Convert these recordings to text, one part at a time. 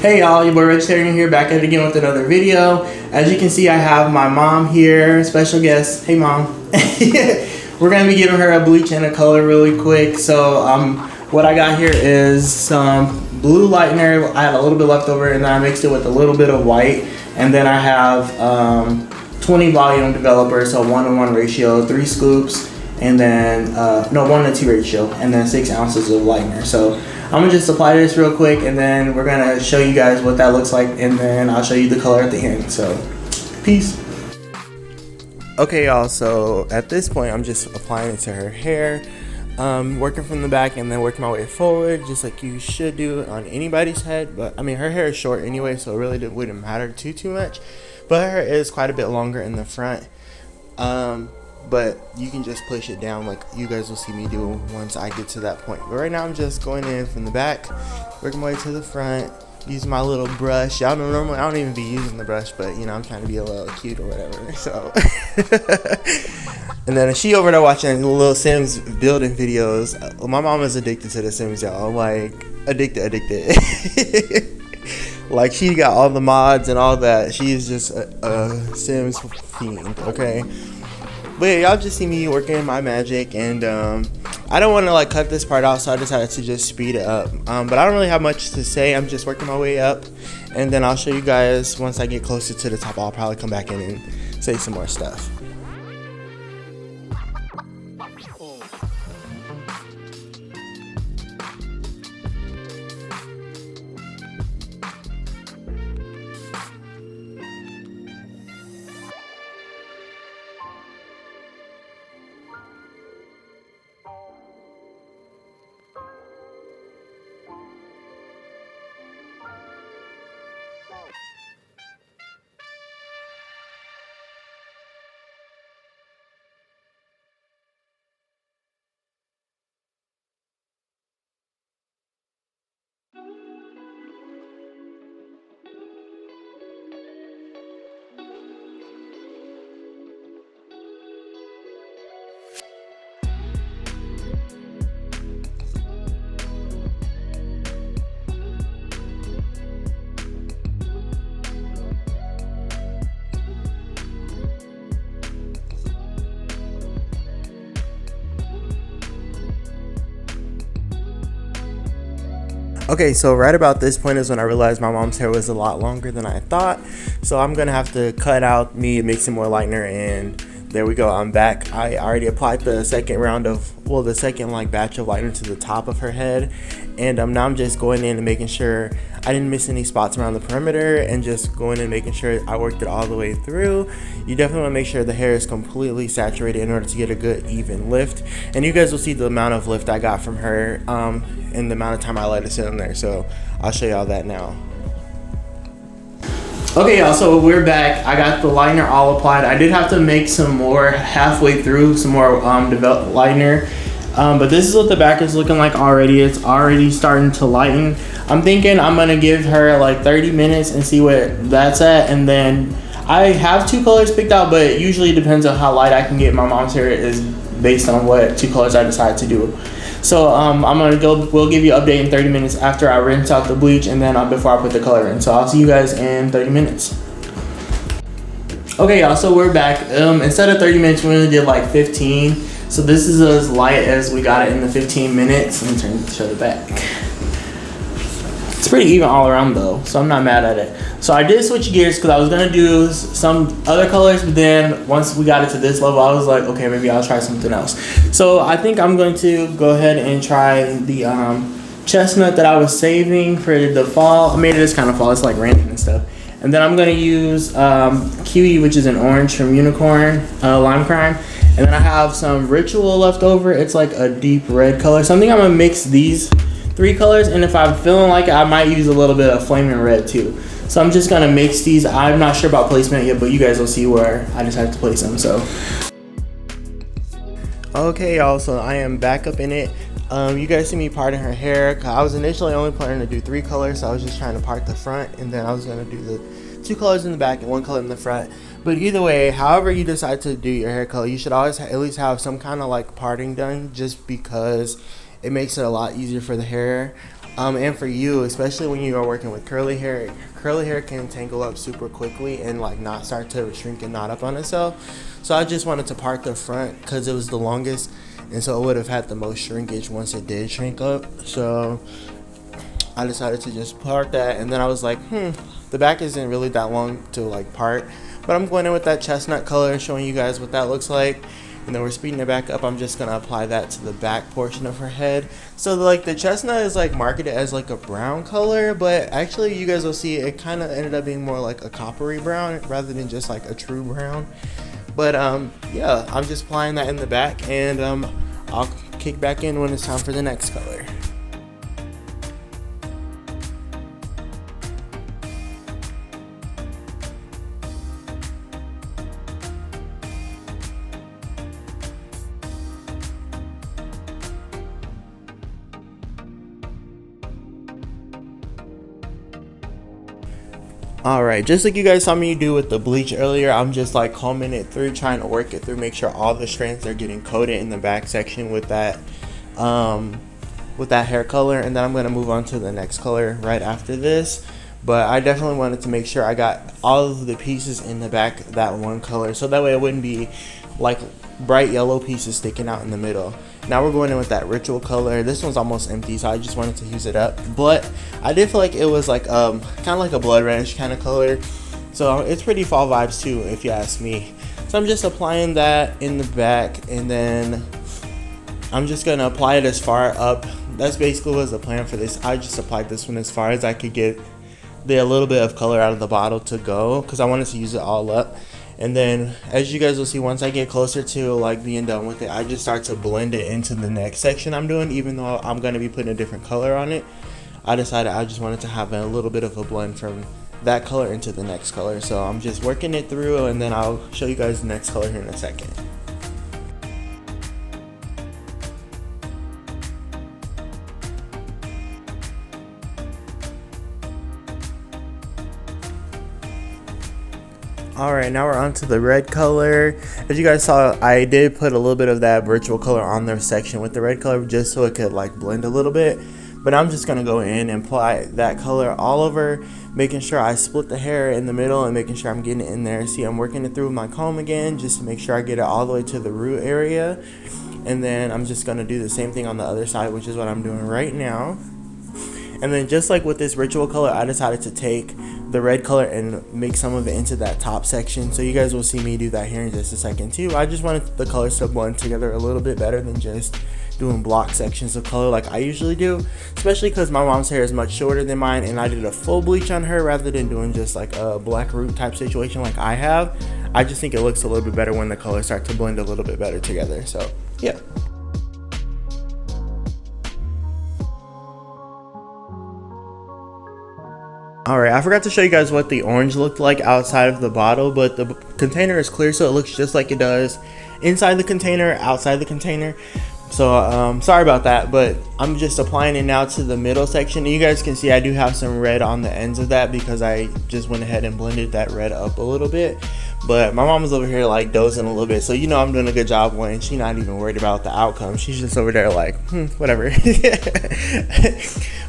Hey y'all, your boy Vegetarian here, back at it again with another video. As you can see, I have my mom here, special guest. Hey mom. We're gonna be giving her a bleach and a color really quick. So what I got here is some blue lightener. I had a little bit left over and then I mixed it with a little bit of white. And then I have 20 volume developer, so 1:1 ratio, 3 scoops, and then, no, 1:2 ratio, and then 6 ounces of lightener. So I'm gonna just apply this real quick and then we're gonna show you guys what that looks like and then I'll show you the color at the end. So, peace. Okay y'all, so at this point I'm just applying it to her hair, working from the back and then working my way forward just like you should do on anybody's head. But I mean, her hair is short anyway, so it really wouldn't matter too much, but her hair is quite a bit longer in the front. But you can just push it down like you guys will see me do once I get to that point. But right now I'm just going in from the back, working my way to the front, using my little brush. Y'all know normally I don't even be using the brush, but you know, I'm trying to be a little cute or whatever. So and then she over there watching little Sims building videos. My mom is addicted to the Sims, y'all. Like addicted. Like she got all the mods and all that. She is just a Sims fiend, okay? But yeah, y'all just see me working my magic, and I don't want to like cut this part out, so I decided to just speed it up. But I don't really have much to say. I'm just working my way up, and then I'll show you guys once I get closer to the top. I'll probably come back in and say some more stuff. Okay, so right about this point is when I realized my mom's hair was a lot longer than I thought. So I'm gonna have to cut out me mixing more lightener, and there we go, I'm back. I already applied the second round of, well, the second like batch of lightener to the top of her head. And now I'm just going in and making sure I didn't miss any spots around the perimeter and just going in and making sure I worked it all the way through. You definitely want to make sure the hair is completely saturated in order to get a good even lift. And you guys will see the amount of lift I got from her and the amount of time I let it sit in there. So I'll show y'all that now. Okay y'all, so we're back. I got the lightener all applied. I did have to make some more halfway through, some more developed lightener. But this is what the back is looking like already. It's already starting to lighten. I'm thinking I'm gonna give her like 30 minutes and see what that's at, and then I have 2 colors picked out, but it usually depends on how light I can get my mom's hair is based on what 2 colors I decide to do. So we'll give you an update in 30 minutes after I rinse out the bleach and then before I put the color in. So I'll see you guys in 30 minutes. Okay y'all, so we're back. Instead of 30 minutes, we only did like 15. So this is as light as we got it in the 15 minutes. Let me show the back. It's pretty even all around though, so I'm not mad at it. So I did switch gears because I was gonna do some other colors, but then once we got it to this level, I was like, okay, maybe I'll try something else. So I think I'm going to go ahead and try the chestnut that I was saving for the fall. I made it this kind of fall, it's like random and stuff. And then I'm gonna use Cutie, which is an orange from Unicorn, Lime Crime. And then I have some Ritual left over. It's like a deep red color. So I think I'm gonna mix these 3 colors, and if I'm feeling like it, I might use a little bit of Flaming Red too. So I'm just gonna mix these. I'm not sure about placement yet, but you guys will see where I decide to place them. So okay y'all, so I am back up in it. You guys see me parting her hair. I was initially only planning to do 3 colors, so I was just trying to part the front, and then I was gonna do the 2 colors in the back and 1 color in the front. But either way, however you decide to do your hair color, you should always at least have some kind of like parting done, just because it makes it a lot easier for the hair. And for you, especially when you are working with curly hair can tangle up super quickly and like not start to shrink and knot up on itself. So I just wanted to part the front because it was the longest, and so it would have had the most shrinkage once it did shrink up. So I decided to just part that, and then I was like, the back isn't really that long to like part, but I'm going in with that chestnut color, showing you guys what that looks like. And then we're speeding it back up. I'm just gonna apply that to the back portion of her head. So like the chestnut is like marketed as like a brown color, but actually you guys will see it kind of ended up being more like a coppery brown rather than just like a true brown. But yeah, I'm just applying that in the back, and I'll kick back in when it's time for the next color. Alright, just like you guys saw me do with the bleach earlier, I'm just like combing it through, trying to work it through, make sure all the strands are getting coated in the back section with that hair color, and then I'm going to move on to the next color right after this. But I definitely wanted to make sure I got all of the pieces in the back that one color, so that way it wouldn't be like bright yellow pieces sticking out in the middle. Now we're going in with that ritual color. This one's almost empty, so I just wanted to use it up. But I did feel like it was like kind of like a blood reddish kind of color. So it's pretty fall vibes too, if you ask me. So I'm just applying that in the back, and then I'm just gonna apply it as far up. That's basically was the plan for this. I just applied this one as far as I could get a little bit of color out of the bottle to go, because I wanted to use it all up. And then as you guys will see, once I get closer to like being done with it, I just start to blend it into the next section I'm doing. Even though I'm going to be putting a different color on it, I decided I just wanted to have a little bit of a blend from that color into the next color. So I'm just working it through, and then I'll show you guys the next color here in a second. Alright, now we're on to the red color. As you guys saw, I did put a little bit of that virtual color on their section with the red color just so it could like blend a little bit. But I'm just going to go in and apply that color all over, making sure I split the hair in the middle and making sure I'm getting it in there. See, I'm working it through with my comb again just to make sure I get it all the way to the root area. And then I'm just going to do the same thing on the other side, which is what I'm doing right now. And then just like with this ritual color, I decided to take the red color and make some of it into that top section. So you guys will see me do that here in just a second too. I just wanted the colors to blend together a little bit better than just doing block sections of color like I usually do, especially because my mom's hair is much shorter than mine, and I did a full bleach on her rather than doing just like a black root type situation like I have. I just think it looks a little bit better when the colors start to blend a little bit better together. So yeah. Alright, I forgot to show you guys what the orange looked like outside of the bottle, but the container is clear, so it looks just like it does inside the container, outside the container. So sorry about that, but I'm just applying it now to the middle section. You guys can see I do have some red on the ends of that because I just went ahead and blended that red up a little bit. But my mom was over here like dozing a little bit, so you know I'm doing a good job when she's not even worried about the outcome. She's just over there like, whatever.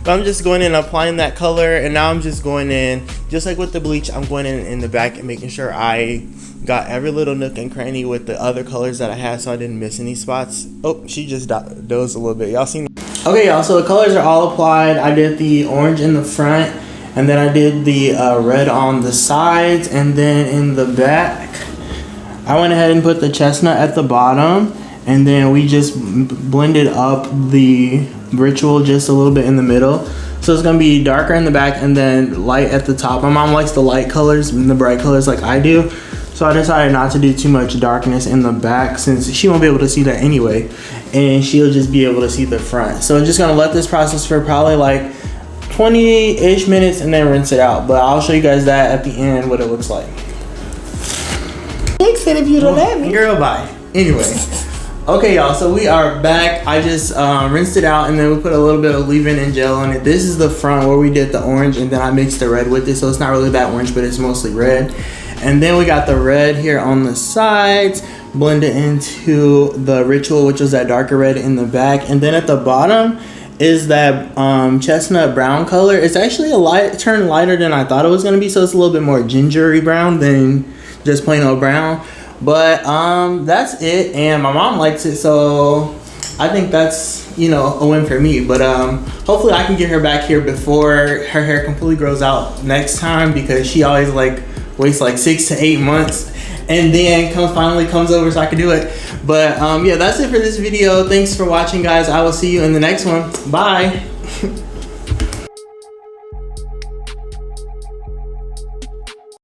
But I'm just going in and applying that color, and now I'm just going in, just like with the bleach, I'm going in the back and making sure I got every little nook and cranny with the other colors that I had, so I didn't miss any spots. Oh, she just dozed a little bit. Y'all seen? Okay, y'all, so the colors are all applied. I did the orange in the front, and then I did the red on the sides, and then in the back, I went ahead and put the chestnut at the bottom, and then we just blended up the ritual just a little bit in the middle. So it's gonna be darker in the back and then light at the top. My mom likes the light colors and the bright colors like I do. So I decided not to do too much darkness in the back since she won't be able to see that anyway. And she'll just be able to see the front. So I'm just gonna let this process for probably like 20-ish minutes and then rinse it out. But I'll show you guys that at the end what it looks like. Fix it if you don't let me. Girl, bye. Anyway. Okay, y'all, so we are back. I just rinsed it out and then we put a little bit of leave-in and gel on it. This is the front where we did the orange and then I mixed the red with it. So it's not really that orange, but it's mostly red. And then we got the red here on the sides, blend it into the ritual, which was that darker red in the back. And then at the bottom, is that chestnut brown color. It's actually a light turn lighter than I thought it was gonna be, so it's a little bit more gingery brown than just plain old brown. But that's it, and my mom likes it, so I think that's, you know, a win for me. But hopefully I can get her back here before her hair completely grows out next time, because she always like waits like 6 to 8 months and then finally comes over so I can do it. But yeah, that's it for this video. Thanks for watching, guys. I will see you in the next one. Bye.